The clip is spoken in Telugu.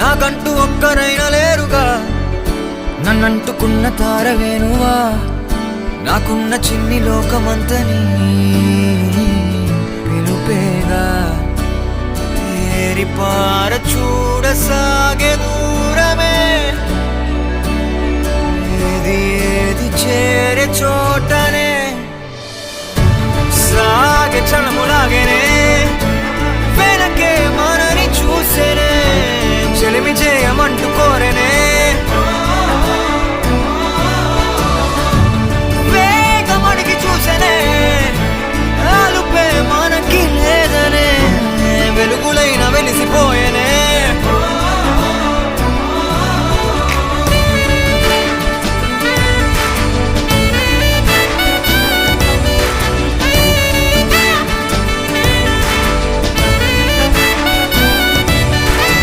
నాకంటూ ఒక్కరైనా లేరుగా, నన్నంటుకున్న తారవేనువా, నాకున్న చిన్ని లోకమంతని పిలుపేగా. తేరిపార చూడసాగే దూరమే, ఏది ఏది చేరే చోటనే సాగే చలములాగేనే.